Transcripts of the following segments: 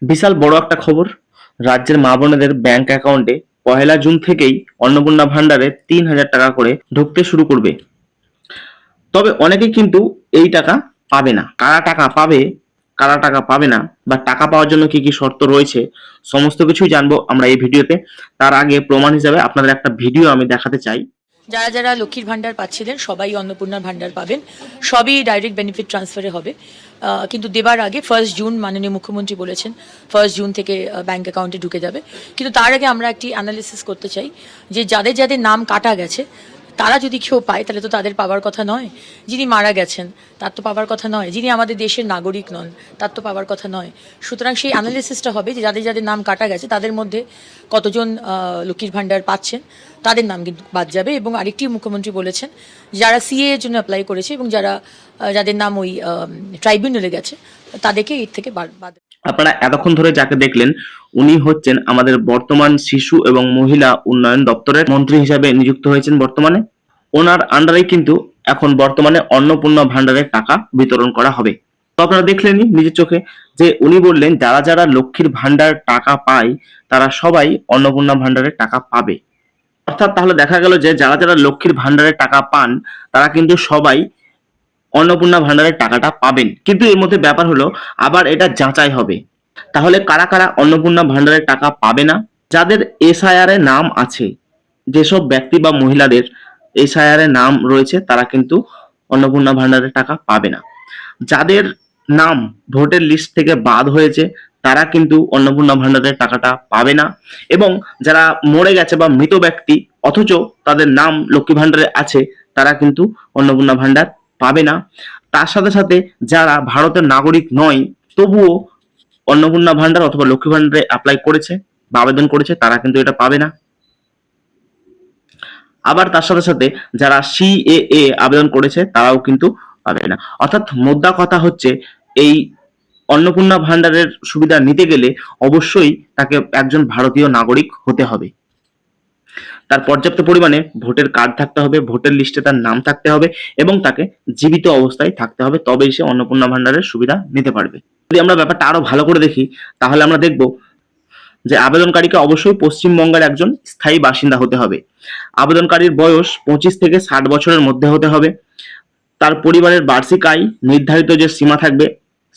বিশাল বড় একটা খবর। রাজ্যের মা বোনেদের ব্যাংক অ্যাকাউন্টে 1 জুন থেকেই অন্নপূর্ণা ভান্ডারে 3,000 টাকা করে ঢুকতে শুরু করবে। তবে অনেকেই কিন্তু এই টাকা পাবে না। কারা টাকা পাবে, কারা টাকা পাবে না, বা টাকা পাওয়ার জন্য কি কি শর্ত রয়েছে, সমস্ত কিছুই জানবো আমরা এই ভিডিওতে। তার আগে প্রমাণ হিসাবে আপনাদের একটা ভিডিও আমি দেখাতে চাই। যারা যারা লক্ষ্মীর ভান্ডার পাচ্ছিলেন সবাই অন্নপূর্ণার ভান্ডার পাবেন, সবই ডাইরেক্ট বেনিফিট ট্রান্সফারে হবে। কিন্তু দেবার আগে 1 জুন মাননীয় মুখ্যমন্ত্রী বলেছেন 1 জুন থেকে ব্যাংক অ্যাকাউন্টে ঢুকে যাবে। কিন্তু তার আগে আমরা একটি অ্যানালিসিস করতে চাই যে যাদের যাদের নাম কাটা গেছে তারা যদি কেউ পায় তাহলে তো তাদের পাওয়ার কথা নয়। যিনি মারা গেছেন তার তো পাওয়ার কথা নয়, যিনি আমাদের দেশের নাগরিক নন তার তো পাওয়ার কথা নয়। সুতরাং সেই অ্যানালিসিসটা হবে যে যাদের যাদের নাম কাটা গেছে তাদের মধ্যে কতজন লক্ষ্মীর ভান্ডার পাচ্ছেন, তাদের নাম কিন্তু বাদ যাবে। এবং আরেকটি মুখ্যমন্ত্রী বলেছেন যারা সিএ এর জন্য অ্যাপ্লাই করেছে এবং যাদের নাম ওই ট্রাইব্যুনালে গেছে তাদেরকে এর থেকে বাদ। আপনারা এতক্ষণ ধরে যাকে দেখলেন উনি হচ্ছেন আমাদের বর্তমান শিশু এবং মহিলা উন্নয়ন দপ্তরের মন্ত্রী হিসাবে নিযুক্ত হয়েছেন বর্তমানে। ওনার আন্ডারে কিন্তু এখন বর্তমানে অন্নপূর্ণা ভান্ডারের টাকা বিতরণ করা হবে। তো আপনারা দেখলেনই নিজের চোখে যে উনি বললেন যারা যারা লক্ষ্মীর ভান্ডার টাকা পায় তারা সবাই অন্নপূর্ণা ভান্ডারের টাকা পাবে। অর্থাৎ তাহলে দেখা গেল যে যারা যারা লক্ষ্মীর ভান্ডারের টাকা পান তারা কিন্তু সবাই অন্নপূর্ণা ভান্ডারের টাকাটা পাবেন। কিন্তু এর মধ্যে ব্যাপার হলো আবার এটা যাচাই হবে। তাহলে কারা কারা অন্নপূর্ণা ভান্ডারের টাকা পাবে না? যাদের এসআইআর এ নাম আছে, যেসব ব্যক্তি বা মহিলাদের এসআইআর এ নাম রয়েছে তারা কিন্তু অন্নপূর্ণা ভান্ডারের টাকা পাবে না। যাদের নাম ভোটের লিস্ট থেকে বাদ হয়েছে তারা কিন্তু অন্নপূর্ণা ভান্ডারের টাকাটা পাবে না। এবং যারা মরে গেছে বা মৃত ব্যক্তি অথচ তাদের নাম লক্ষ্মী ভান্ডারে আছে তারা কিন্তু অন্নপূর্ণা ভান্ডার পাবে না। তার সাথে সাথে যারা ভারতের নাগরিক নয় তবুও অন্নপূর্ণা ভান্ডার অথবা লক্ষ্মী ভান্ডারে অ্যাপ্লাই করেছে বা আবেদন করেছে তারা কিন্তু এটা পাবে না। আবার তার সাথে সাথে যারা সিএএ আবেদন করেছে তারাও কিন্তু পাবে না। অর্থাৎ মোদ্দা কথা হচ্ছে এই অন্নপূর্ণা ভান্ডারের সুবিধা নিতে গেলে অবশ্যই তাকে একজন ভারতীয় নাগরিক হতে হবে। তার পর্যাপ্ত পরিমাণে ভোটের কার্ড থাকতে হবে, ভোটার লিস্টে তার নাম থাকতে হবে এবং তাকে জীবিত অবস্থায় থাকতে হবে, তবেই সে অন্নপূর্ণা ভান্ডারের সুবিধা নিতে পারবে। যদি আমরা ব্যাপারটা আরো ভালো করে দেখি তাহলে আমরা দেখব যে আবেদনকারীকে অবশ্যই পশ্চিমবঙ্গের একজন স্থায়ী বাসিন্দা হতে হবে। আবেদনকারীর বয়স 25 থেকে 60 বছরের মধ্যে হতে হবে। তার পরিবারের বার্ষিক আয় নির্ধারিত যে সীমা থাকবে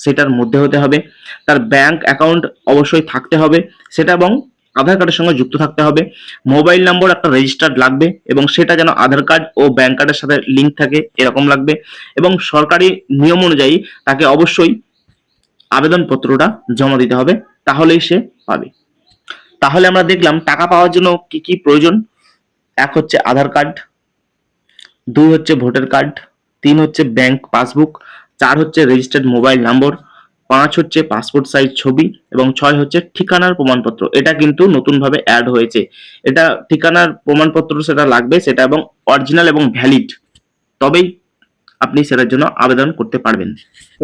সেটার মধ্যে হতে হবে। তার ব্যাংক অ্যাকাউন্ট অবশ্যই থাকতে হবে সেটা, এবং আধার কার্ডের সঙ্গে যুক্ত থাকতে হবে। মোবাইল নম্বর একটা রেজিস্টার্ড লাগবে এবং সেটা যেন আধার কার্ড ও ব্যাংক কার্ডের সাথে লিঙ্ক থাকে এরকম লাগবে। এবং সরকারি নিয়ম অনুযায়ী তাকে অবশ্যই আবেদনপত্রটা জমা দিতে হবে, তাহলেই সে পাবে। তাহলে আমরা দেখলাম টাকা পাওয়ার জন্য কি কি প্রয়োজন। 1 হচ্ছে আধার কার্ড, 2 হচ্ছে ভোটার কার্ড, 3 হচ্ছে ব্যাংক পাসবুক, 4 হচ্ছে রেজিস্টার্ড মোবাইল নম্বর, 5 হচ্ছে পাসপোর্ট সাইজ ছবি এবং 6 হচ্ছে ঠিকানার প্রমাণপত্র। এটা কিন্তু নতুনভাবে অ্যাড হয়েছে। এটা ঠিকানার প্রমাণপত্র সেটা লাগবে সেটা, এবং অরিজিনাল এবং ভ্যালিড, তবেই আপনি সেটার জন্য আবেদন করতে পারবেন।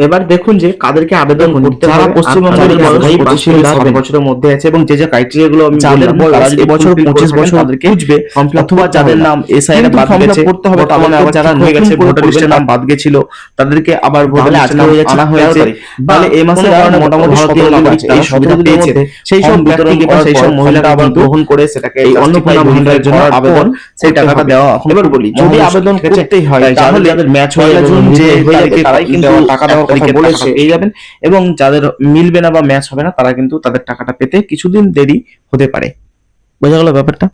এবার দেখুন যে কাদেরকে আবেদন করতে হবে। যারা পশ্চিমবঙ্গের স্থায়ী বাসিন্দা 60 বছরের মধ্যে আছে এবং যে যে ক্রাইটেরিয়া গুলো আমি যাদের বললাম, বয়স তারা এবছর fulfill 25 করে বছর তাদেরকে বুঝবে, অথবা যাদের নাম এসআইআর বাদ গেছে করতে হবে, বর্তমানে আবার যারা হয়ে গেছে ভোটার লিস্টে নাম বাদ গেছিল তাদেরকে আবার ভোটার লিস্টে নাম আনা হয়েছে। তাহলে এই মাসে মোটামুটি ভারতীয় নাগরিক এই সুবিধা পেয়েছে, সেই সব ব্যক্তিকে বা সেই সব মহিলারা আবার গ্রহণ করে সেটাকে এই অন্নপূর্ণা ভান্ডারের জন্য আবেদন সেই টাকাটা দেওয়া। এবার বলি যদি আবেদন করতেই হয় তাহলে যাদের ম্যাচ হয়ে যে তারাই কিন্তু টাকা দেওয়ার কথা বলেছে পেয়ে যাবেন, এবং যাদের মিলবে না বা ম্যাচ হবে না তারা কিন্তু তাদের টাকাটা পেতে কিছুদিন দেরি হতে পারে। বোঝা গেল ব্যাপারটা?